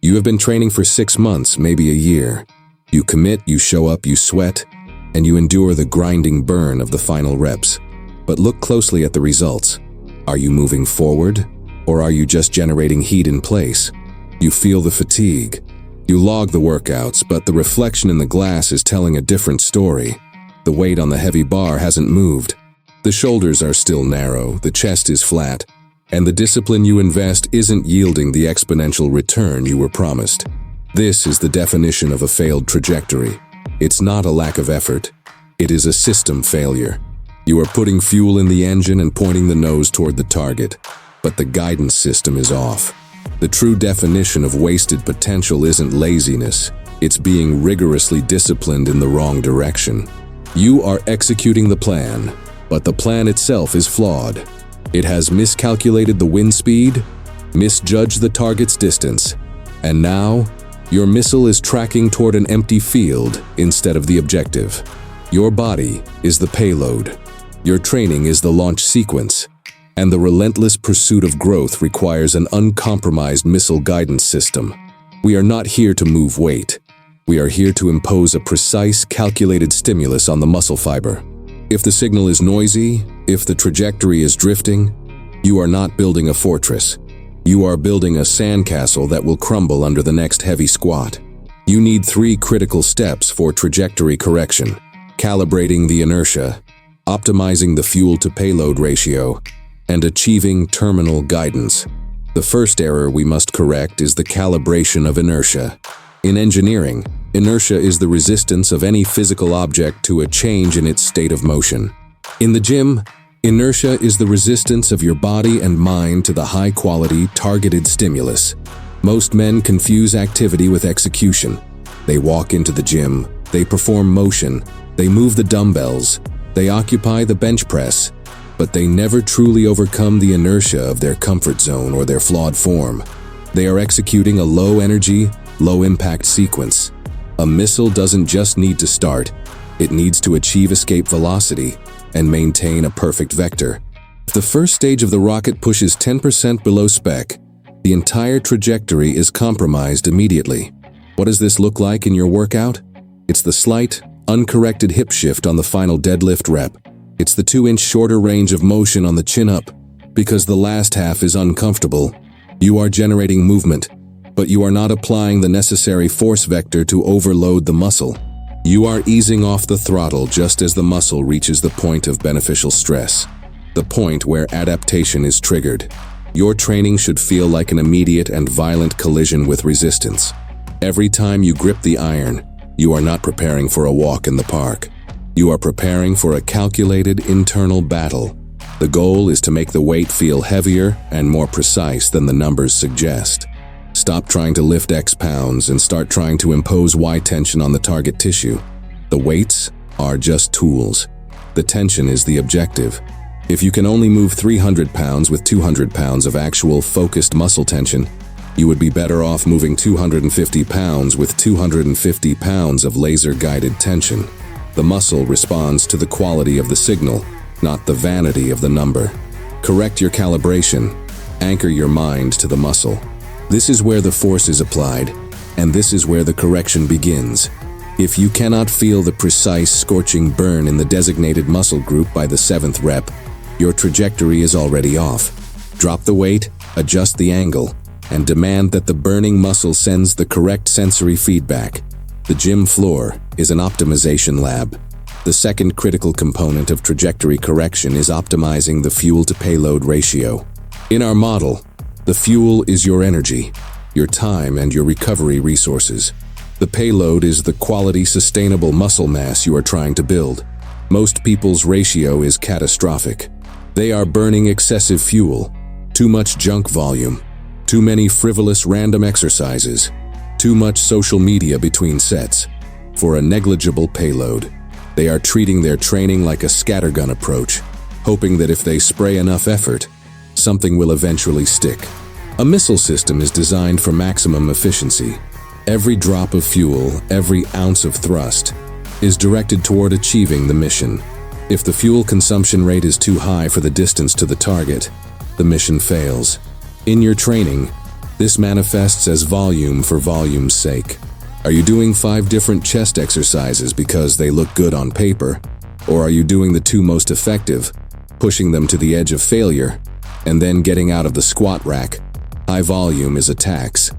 You have been training for 6 months, maybe a year. You commit, you show up, you sweat, and you endure the grinding burn of the final reps. But look closely at the results. Are you moving forward, or are you just generating heat in place? You feel the fatigue. You log the workouts, but the reflection in the glass is telling a different story. The weight on the heavy bar hasn't moved. The shoulders are still narrow, the chest is flat, and the discipline you invest isn't yielding the exponential return you were promised. This is the definition of a failed trajectory. It's not a lack of effort. It is a system failure. You are putting fuel in the engine and pointing the nose toward the target, but the guidance system is off. The true definition of wasted potential isn't laziness. It's being rigorously disciplined in the wrong direction. You are executing the plan, but the plan itself is flawed. It has miscalculated the wind speed, misjudged the target's distance, and now your missile is tracking toward an empty field instead of the objective. Your body is the payload. Your training is the launch sequence, and the relentless pursuit of growth requires an uncompromised missile guidance system. We are not here to move weight. We are here to impose a precise, calculated stimulus on the muscle fiber. If the signal is noisy, if the trajectory is drifting, you are not building a fortress. You are building a sandcastle that will crumble under the next heavy squat. You need 3 critical steps for trajectory correction: calibrating the inertia, optimizing the fuel-to-payload ratio, and achieving terminal guidance. The first error we must correct is the calibration of inertia. In engineering, inertia is the resistance of any physical object to a change in its state of motion. In the gym, inertia is the resistance of your body and mind to the high-quality, targeted stimulus. Most men confuse activity with execution. They walk into the gym, they perform motion, they move the dumbbells, they occupy the bench press, but they never truly overcome the inertia of their comfort zone or their flawed form. They are executing a low-energy, low-impact sequence. A missile doesn't just need to start, it needs to achieve escape velocity and maintain a perfect vector. If the first stage of the rocket pushes 10% below spec, the entire trajectory is compromised immediately. What does this look like in your workout? It's the slight, uncorrected hip shift on the final deadlift rep. It's the 2-inch shorter range of motion on the chin-up, because the last half is uncomfortable. You are generating movement, but you are not applying the necessary force vector to overload the muscle. You are easing off the throttle just as the muscle reaches the point of beneficial stress, the point where adaptation is triggered. Your training should feel like an immediate and violent collision with resistance. Every time you grip the iron, you are not preparing for a walk in the park. You are preparing for a calculated internal battle. The goal is to make the weight feel heavier and more precise than the numbers suggest. Stop trying to lift X pounds and start trying to impose Y tension on the target tissue. The weights are just tools. The tension is the objective. If you can only move 300 pounds with 200 pounds of actual focused muscle tension, you would be better off moving 250 pounds with 250 pounds of laser-guided tension. The muscle responds to the quality of the signal, not the vanity of the number. Correct your calibration. Anchor your mind to the muscle. This is where the force is applied, and this is where the correction begins. If you cannot feel the precise, scorching burn in the designated muscle group by the 7th rep, your trajectory is already off. Drop the weight, adjust the angle, and demand that the burning muscle sends the correct sensory feedback. The gym floor is an optimization lab. The second critical component of trajectory correction is optimizing the fuel-to-payload ratio. In our model, the fuel is your energy, your time, and your recovery resources. The payload is the quality, sustainable muscle mass you are trying to build. Most people's ratio is catastrophic. They are burning excessive fuel, too much junk volume, too many frivolous random exercises, too much social media between sets. For a negligible payload, they are treating their training like a scattergun approach, hoping that if they spray enough effort, something will eventually stick. A missile system is designed for maximum efficiency. Every drop of fuel, every ounce of thrust, is directed toward achieving the mission. If the fuel consumption rate is too high for the distance to the target, the mission fails. In your training, This manifests as volume for volume's sake. Are you doing 5 different chest exercises because they look good on paper? Or are you doing the 2 most effective, pushing them to the edge of failure, and then getting out of the squat rack? High volume is a tax.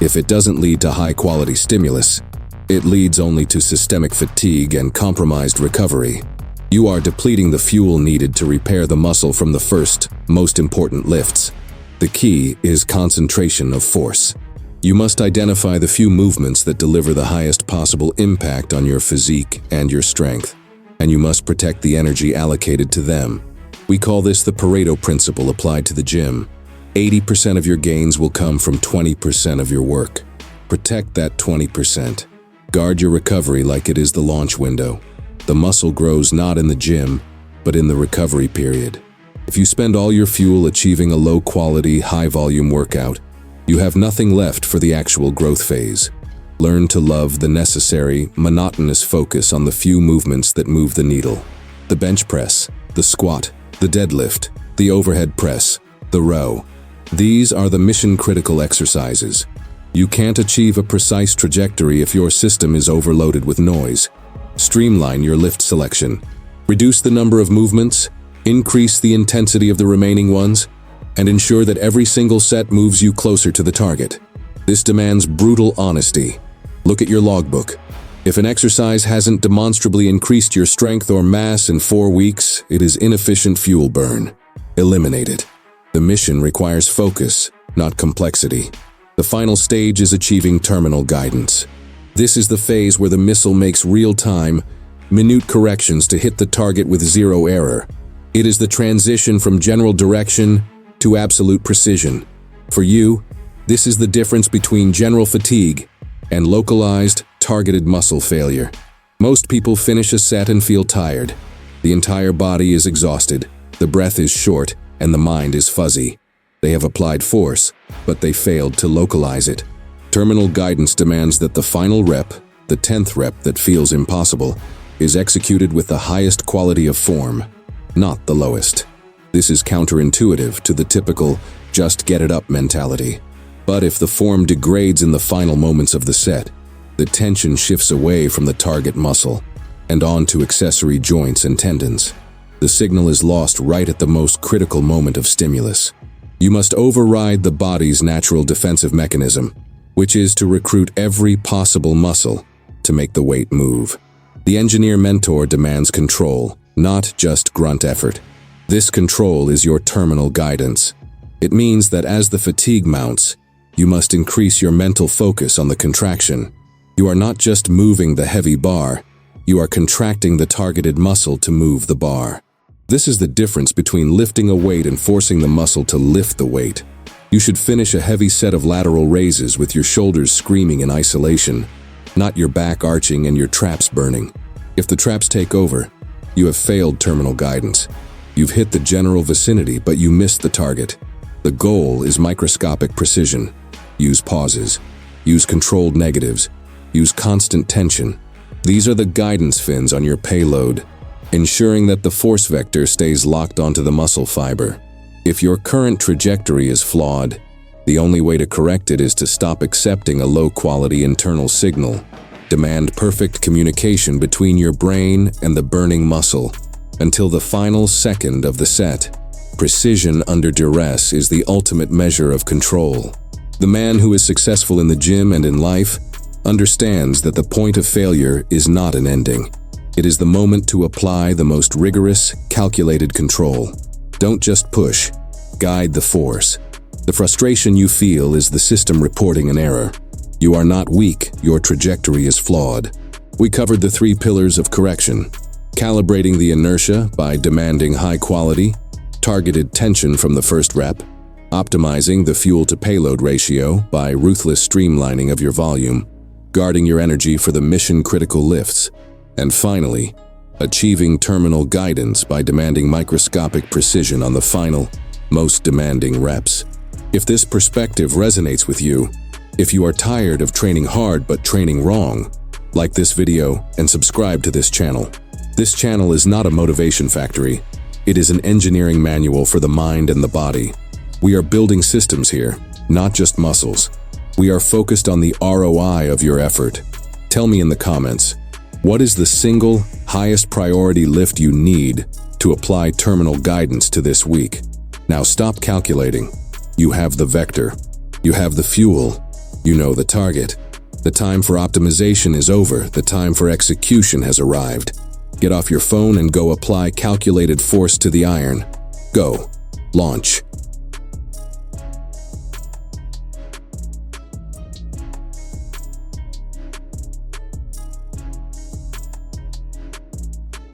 If it doesn't lead to high-quality stimulus, it leads only to systemic fatigue and compromised recovery. You are depleting the fuel needed to repair the muscle from the first, most important lifts. The key is concentration of force. You must identify the few movements that deliver the highest possible impact on your physique and your strength, and you must protect the energy allocated to them. We call this the Pareto principle applied to the gym. 80% of your gains will come from 20% of your work. Protect that 20%. Guard your recovery like it is the launch window. The muscle grows not in the gym, but in the recovery period. If you spend all your fuel achieving a low-quality, high-volume workout, you have nothing left for the actual growth phase. Learn to love the necessary, monotonous focus on the few movements that move the needle. The bench press, the squat, the deadlift, the overhead press, the row. These are the mission-critical exercises. You can't achieve a precise trajectory if your system is overloaded with noise. Streamline your lift selection. Reduce the number of movements, increase the intensity of the remaining ones, and ensure that every single set moves you closer to the target. This demands brutal honesty. Look at your logbook. If an exercise hasn't demonstrably increased your strength or mass in 4 weeks, it is inefficient fuel burn. Eliminate it. The mission requires focus, not complexity. The final stage is achieving terminal guidance. This is the phase where the missile makes real-time, minute corrections to hit the target with 0 error. It is the transition from general direction to absolute precision. For you, this is the difference between general fatigue and localized, targeted muscle failure. Most people finish a set and feel tired. The entire body is exhausted, the breath is short, and the mind is fuzzy. They have applied force, but they failed to localize it. Terminal guidance demands that the final rep, the 10th rep that feels impossible, is executed with the highest quality of form, not the lowest. This is counterintuitive to the typical just get it up mentality. But if the form degrades in the final moments of the set, the tension shifts away from the target muscle and onto accessory joints and tendons. The signal is lost right at the most critical moment of stimulus. You must override the body's natural defensive mechanism, which is to recruit every possible muscle to make the weight move. The engineer mentor demands control, not just grunt effort. This control is your terminal guidance. It means that as the fatigue mounts, you must increase your mental focus on the contraction. You are not just moving the heavy bar, you are contracting the targeted muscle to move the bar. This is the difference between lifting a weight and forcing the muscle to lift the weight. You should finish a heavy set of lateral raises with your shoulders screaming in isolation, not your back arching and your traps burning. If the traps take over, you have failed terminal guidance. You've hit the general vicinity, but you missed the target. The goal is microscopic precision. Use pauses. Use controlled negatives. Use constant tension. These are the guidance fins on your payload, ensuring that the force vector stays locked onto the muscle fiber. If your current trajectory is flawed, the only way to correct it is to stop accepting a low-quality internal signal. Demand perfect communication between your brain and the burning muscle until the final second of the set. Precision under duress is the ultimate measure of control. The man who is successful in the gym and in life understands that the point of failure is not an ending. It is the moment to apply the most rigorous, calculated control. Don't just push, guide the force. The frustration you feel is the system reporting an error. You are not weak, your trajectory is flawed. We covered the 3 pillars of correction: calibrating the inertia by demanding high quality, targeted tension from the first rep, optimizing the fuel-to-payload ratio by ruthless streamlining of your volume, guarding your energy for the mission-critical lifts, and finally, achieving terminal guidance by demanding microscopic precision on the final, most demanding reps. If this perspective resonates with you, if you are tired of training hard but training wrong, like this video and subscribe to this channel. This channel is not a motivation factory. It is an engineering manual for the mind and the body. We are building systems here, not just muscles. We are focused on the ROI of your effort. Tell me in the comments, what is the single highest priority lift you need to apply terminal guidance to this week? Now stop calculating. You have the vector. You have the fuel. You know the target. The time for optimization is over. The time for execution has arrived. Get off your phone and go apply calculated force to the iron. Go. Launch.